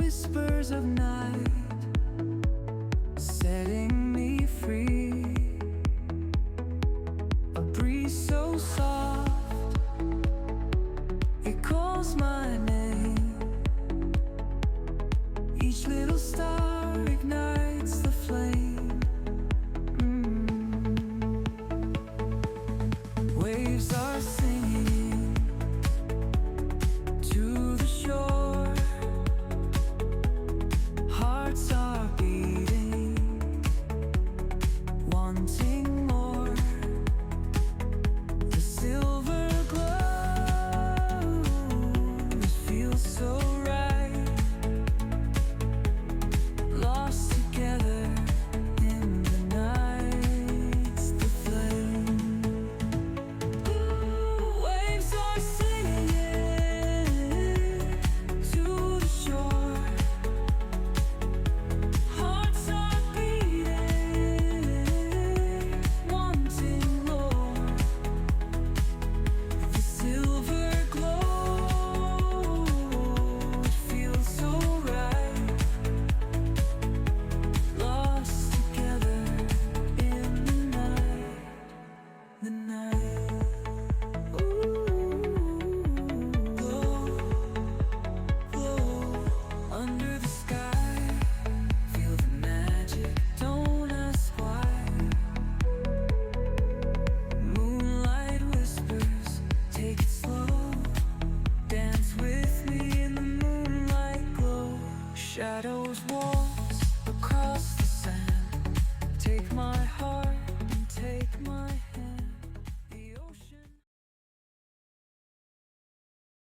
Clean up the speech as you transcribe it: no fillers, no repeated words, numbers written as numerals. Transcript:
whispers of night, setting me free. A breeze so soft, it calls my name. Each little star ignites the flame. Waves are singing to the shore. Hearts are beating, wanting more. The silver glow, it feels so right. Lost together in the night's the flame. Waves are singing to the shore. Hearts are beating, wanting more. The silver glow, it feels so right. Lost together in the night. Glow, glow under the sky. Feel the magic, don't ask why. Moonlight whispers, take it slow. Dance with me in the moonlight glow. Shadows walk